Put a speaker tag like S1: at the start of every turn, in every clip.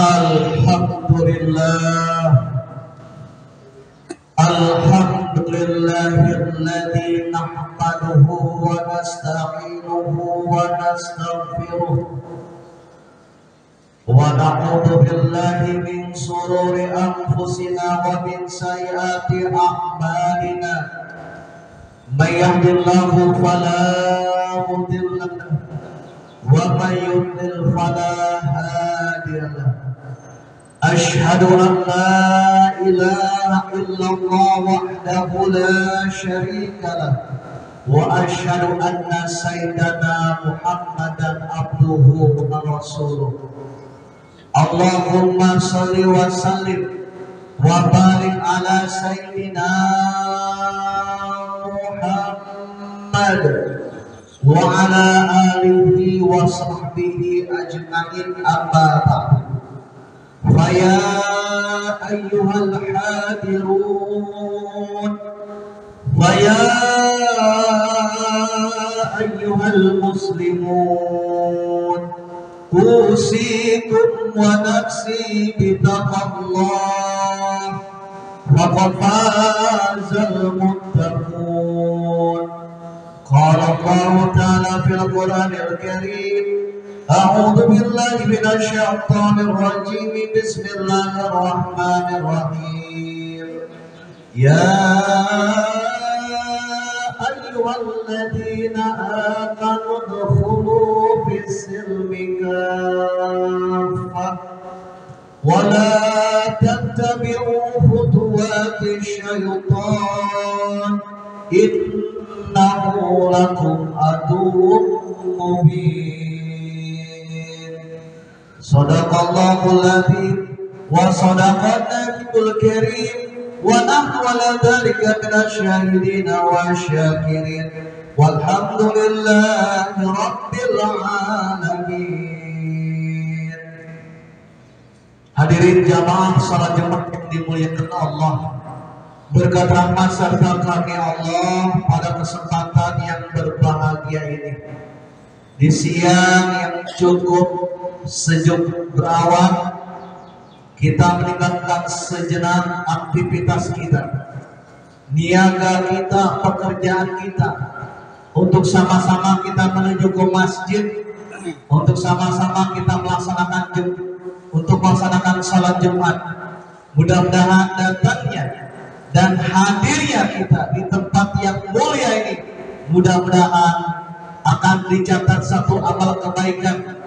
S1: Alhamdulillah, alhamdulillahilladzi nahmaduhu wa nasta'inuhu wa nastaghfiruh wa na'udzu billahi min shururi anfusina wa min sayyiati a'malina. May yahdihillahu fala mudilla lahu wa may yudlil fala hadiya lahu. أشهد أن لا إله إلا الله وحده لا شريك له وأشهد أن سيدنا محمدا عبده ورسوله. اللهم صل وسلم وبارك على سيدنا محمد وعلى آله وصحبه أجمعين. أما بعد، فيا أيها الحاضرون ويا أيها المسلمون، أوصيكم ونفسي بتقوى الله، فقد فاز المتقون. قال الله تعالى في القرآن الكريم: أعوذ بالله من الشيطان الرجيم، بسم الله الرحمن الرحيم. يا أيها الذين آمنوا ادخلوا في السلم كافة ولا تتبعوا خطوات الشيطان إنه لكم عدو مبين. Sadaqallahul adzim wa sadaqan nabiyul karim wa nahnu ala dzalika minasyahidin wa syakirin walhamdulillahi rabbil alamin. Hadirin jamaah salat Jumat yang dimuliakan Allah, berkat rahmat serta karunia Allah pada kesempatan yang berbahagia ini, di siang yang cukup sejuk berawan, kita meninggalkan sejenak aktivitas kita, niaga kita, pekerjaan kita, untuk sama-sama kita menuju ke masjid, untuk sama-sama kita melaksanakan salat Jumat. Mudah-mudahan datangnya dan hadirnya kita di tempat yang mulia ini, mudah-mudahan akan dicatat satu amal kebaikan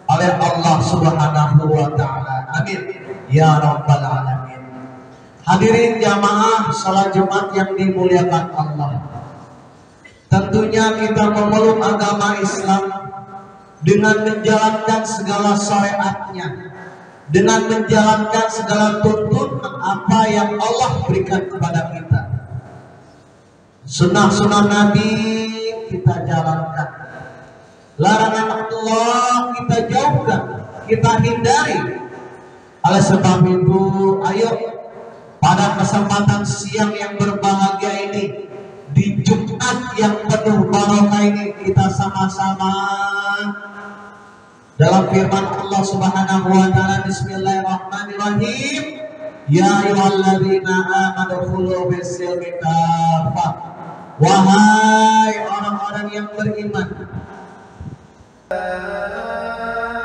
S1: oleh Allah Subhanahu wa Ta'ala. Amin ya rabbal alamin. Hadirin jamaah salat Jumat yang dimuliakan Allah, tentunya kita memeluk agama Islam dengan menjalankan segala syariatnya, dengan menjalankan segala tuntunan apa yang Allah berikan kepada kita. Sunnah-sunnah Nabi kita jalankan, larangan Allah kita jauhkan, kita hindari. Oleh sebab itu, ayo pada kesempatan siang yang berbahagia ini, di Jumat yang penuh barokah ini, kita sama-sama dalam firman Allah Subhanahu wa Ta'ala, bismillahirrahmanirrahim, ya ayyuhalladzina amanu udkhulu fis-silmi kaffah. Wahai orang-orang yang beriman,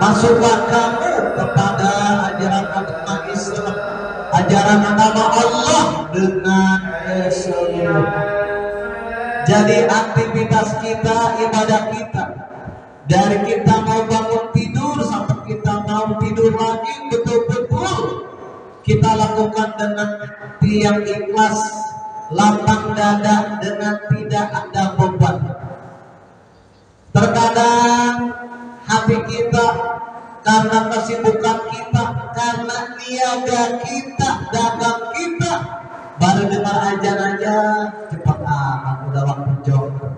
S1: masuklah kamu kepada ajaran agama Islam, ajaran agama Allah dengan keseluruhan. Jadi aktivitas kita, ibadah kita, dari kita mau bangun tidur sampai kita mau tidur lagi, betul-betul kita lakukan dengan hati yang ikhlas, lapang dada, dengan tidak ada beban. Terkadang hati kita karena kesibukan kita, karena niaga kita, dagang kita, baru dengar azan aja cepat amat udah waktu Jumat,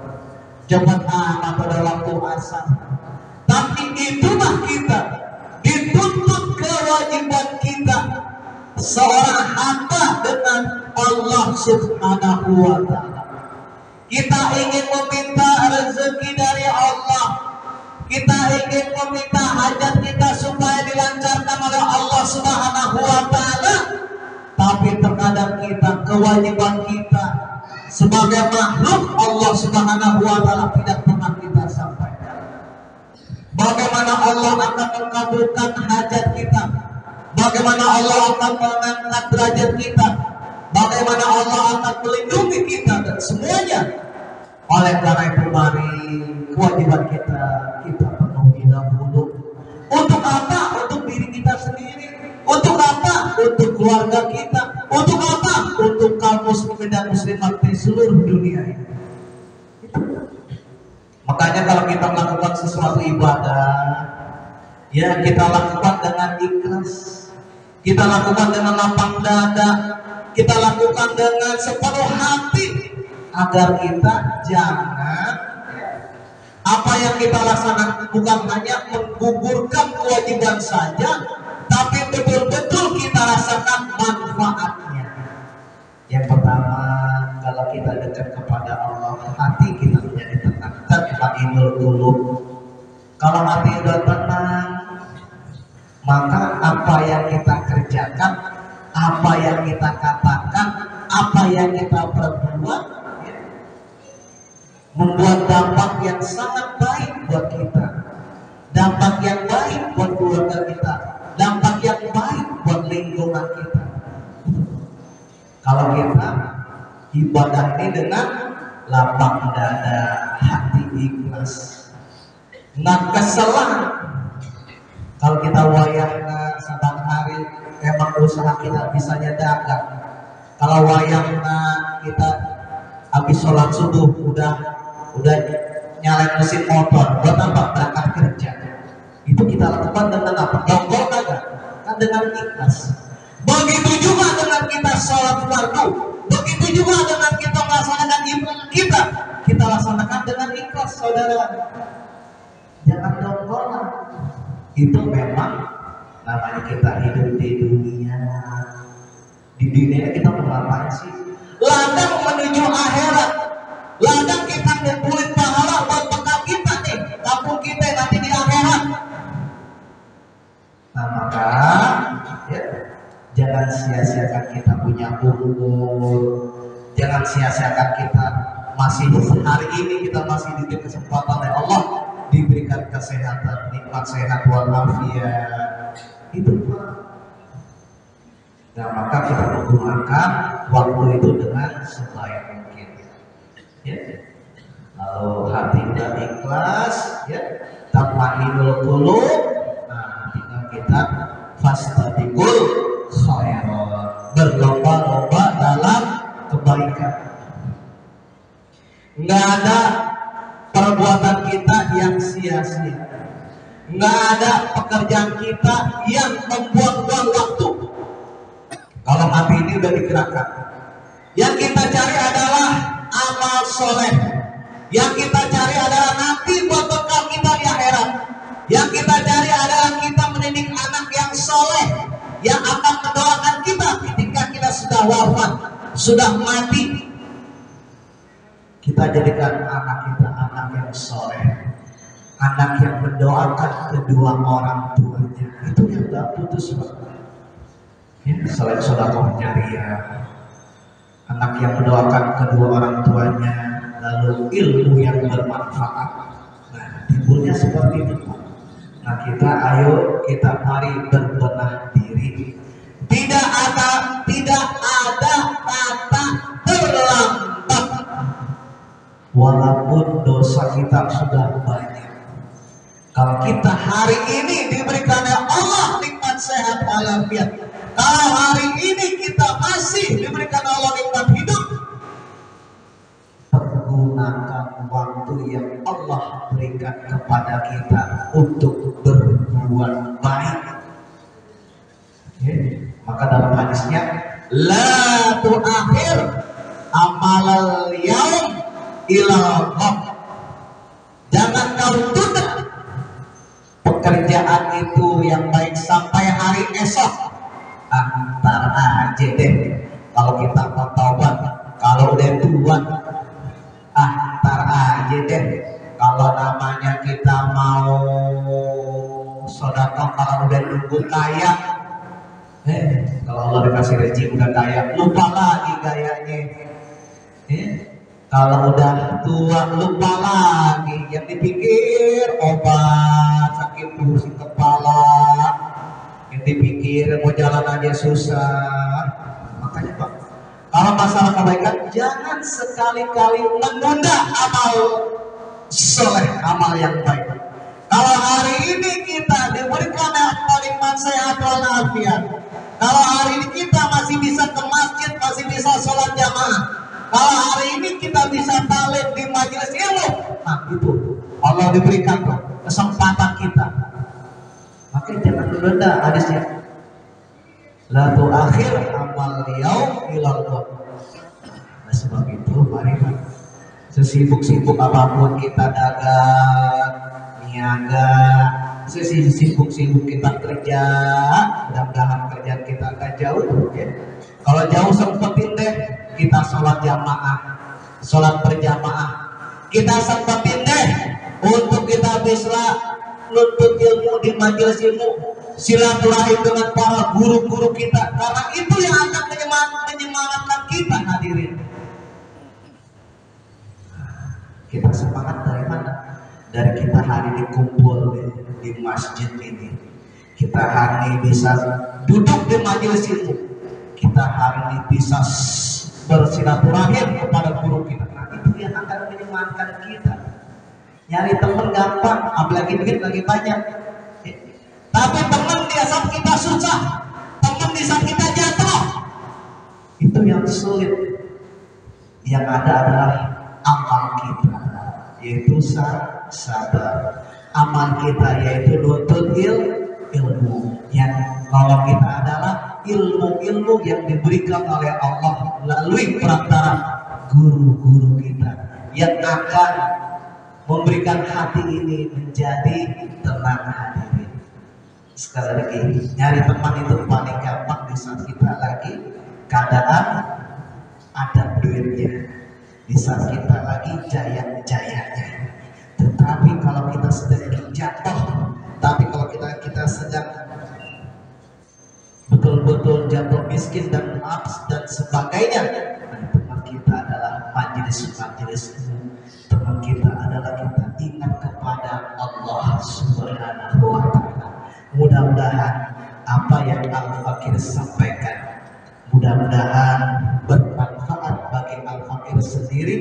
S1: cepat amat udah waktu asar. Tapi itulah kita dituntut kewajiban kita seorang hamba dengan Allah Subhanahu wa Ta'ala. Kita ingin meminta rezeki dari Allah, kita ingin meminta hajat kita supaya dilancarkan oleh Allah Subhanahu wa Ta'ala, tapi terkadang kita, kewajiban kita sebagai makhluk Allah Subhanahu wa Ta'ala tidak pernah kita sampaikan. Bagaimana Allah akan mengabulkan hajat kita, bagaimana Allah akan mengangkat derajat kita, bagaimana Allah akan melindungi kita dan semuanya. Oleh karena itu mari kewajiban kita penuhi dahulu. Untuk apa? Untuk diri kita sendiri. Untuk apa? Untuk keluarga kita. Untuk apa? Untuk kaum muslimin dan muslimat di seluruh dunia ini. Makanya kalau kita melakukan sesuatu ibadah, ya kita lakukan dengan ikhlas, kita lakukan dengan lapang dada, kita lakukan dengan sepenuh hati, agar kita jangan apa yang kita laksanakan bukan hanya menggugurkan kewajiban saja, tapi betul-betul kita rasakan manfaatnya. Yang pertama, kalau kita dekat kepada Allah, hati kita menjadi tenang, tatma'innul qulub. Kalau hati sudah tenang, maka apa yang kita kerjakan, apa yang kita katakan, apa yang kita perbuat, membuat dampak yang sangat baik buat kita, dampak yang baik buat keluarga kita, dampak yang baik buat lingkungan kita. Kalau kita ibadah ini dengan lapang dada, hati ikhlas, nggak keselan. Kalau kita wayangna saban hari, emang usaha kita bisanya dagang. Kalau wayangna kita habis sholat subuh udah nyalain mesin motor, buat apa? Berangkat kerja. Itu kita lakukan dengan apa? Dongkol kagak? Kan dengan ikhlas. Begitu juga dengan kita sholat fardu, begitu juga dengan kita melaksanakan ibadah kita laksanakan dengan ikhlas, saudara. Jangan dongkolan. Itu memang namanya kita hidup di dunia. Di dunia kita mau ngapain sih? Ladang menuju akhirat. Ladang kita ngumpulin pahala buat bekal kita nih, kampung kita nanti di akhirat. Nah maka ya, jangan sia-siakan kita punya umur, jangan sia-siakan kita masih hari ini kita masih diberi kesempatan oleh Allah, diberikan kesehatan, nikmat sehat walafiat. Itu Pak. Nah maka kita menggunakan waktu itu dengan sebaik mungkin. Ya. Lalu hati kita ikhlas, ya, tatma'innul qulub. Nah, tinggal kita fastabiqul khairat, berlomba-lomba dalam kebaikan. Nggak ada perbuatan kita yang sia-sia, nggak ada pekerjaan kita yang membuang-buang waktu. Kalau hati ini udah digerakkan, yang kita cari adalah amal soleh, yang kita cari adalah nanti buat bekal kita di akhirat, yang kita cari adalah kita mendidik anak yang soleh, yang akan mendoakan kita ketika kita sudah wafat, sudah mati. Kita jadikan anak kita anak yang soleh, anak yang mendoakan kedua orang tuanya. Itu yang gak putus banget. Ya, selain sedekah jariah, anak yang mendoakan kedua orang tuanya, lalu ilmu yang bermanfaat. Nah, timbulnya seperti itu. Nah, ayo kita mari berbenah diri. Tidak ada kata terlambat. Walaupun dosa kita sudah banyak, kalau kita hari ini diberikan oleh Allah nikmat sehat walafiat, kalau hari ini kita masih diberikan Allah nikmat hidup, pergunakan waktu yang Allah berikan kepada kita untuk berbuat baik. Maka dalam hadisnya, la tu'akhir amalal yaum ila ghad. Jangan kau tunda pekerjaan itu yang baik sampai hari esok. Antar aja deh, kalau kita mau taubat, kalau udah tua, antar aja deh. Kalau namanya kita mau sedekah, kalau udah nunggu kaya, Kalau Allah dikasih rezeki udah kaya, lupa lagi gayanya. Kalau udah tua lupa lagi, yang dipikir obat sakit pusing kepala, yang dipikir mau jalan aja susah. Makanya Pak, kalau masalah kebaikan jangan sekali-kali menunda amal soleh, amal yang baik. Kalau hari ini kita diberikan nikmat sehat walafiat, kalau hari ini kita masih bisa ke masjid, masih bisa sholat jamaah, kalau hari ini kita bisa talim di majelis ilmu, nah itu Allah diberikan tuh kesempatan kita. Makanya jangan menunda hadisnya. La tu'akhir amal yaum ilal qiyamah. Nah, sebab itu mari sesibuk-sibuk apapun kita dagang, niaga, sesibuk-sibuk kita kerja, mudah-mudahan kerjaan kita akan jauh ya. Kalau jauh sempetin deh kita sholat jamaah, sholat berjamaah. Kita sempetin deh untuk kita bisa nuntut ilmu di majelis ilmu, silaturahim dengan para guru-guru kita, karena itu yang akan menyemangatkan kita hadirin. Kita semangat dari mana? Dari kita hari ini kumpul di masjid ini, kita hari ini bisa duduk di majelis ilmu, kita hari ini bisa bersilaturahim kepada guru kita. Nah itu yang akan menyemangatkan kita. Nyari teman gampang, apalagi duit lagi banyak. Tapi teman di saat kita susah, teman di saat kita jatuh, itu yang sulit. Yang ada adalah amal kita, yaitu sabar. Amal kita yaitu nuntut ilmu. Yang nolong kita adalah ilmu-ilmu yang diberikan oleh Allah melalui perantara guru-guru kita, yang akan memberikan hati ini menjadi tenang hadirin. Sekali lagi, nyari teman itu paling gampang di saat kita lagi keadaan ada duitnya, di saat kita lagi jaya-jayanya. Tetapi kalau kita sedang jatuh, tapi kalau kita sedang betul-betul jatuh miskin dan maaf dan sebagainya, nah, teman kita adalah majelis-majelis. Teman kita adalah kita ingat kepada Allah Subhanahu wa Ta'ala. Mudah-mudahan apa yang Al-Fakir sampaikan, mudah-mudahan bermanfaat bagi Al-Fakir sendiri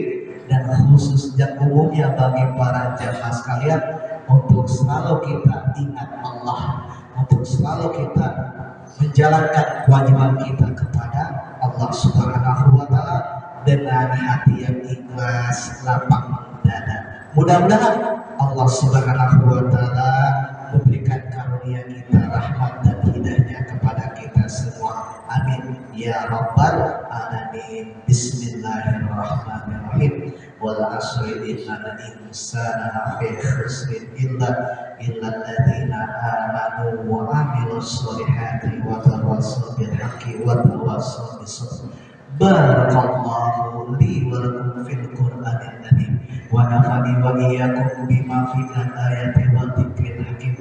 S1: dan khusus dan umumnya bagi para jamaah sekalian, untuk selalu kita ingat Allah, untuk selalu kita menjalankan kewajiban kita kepada Allah Subhanahu wa Ta'ala dengan hati yang ikhlas, lapang dada. Mudah-mudahan Allah Subhanahu wa Ta'ala memberikan karunia kita, rahmat dan hidayahnya kepada kita semua. Amin ya rabbal alamin. Bismillahirrahmanirrahim. Wal asri innal insana lafi khusrin illa alladziina aamanu wa 'amilus sholihati wa tawassaw bil haqqi wa tawassaw bis sabr. Barakallahu li wa lakum fil Qur'anil Karim wa nafa'ani wa iyyakum bima fihi min ayati wa dzikril hakim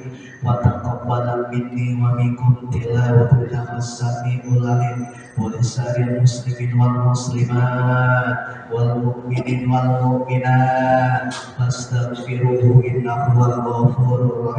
S1: wa taqabbal minni wa minkum tilawatahu as-sami'ul 'alim wa lisa'il muslimin wal muslimat wal mu'minin wal mu'minat fastaghfiruhu innahu wal ghafurur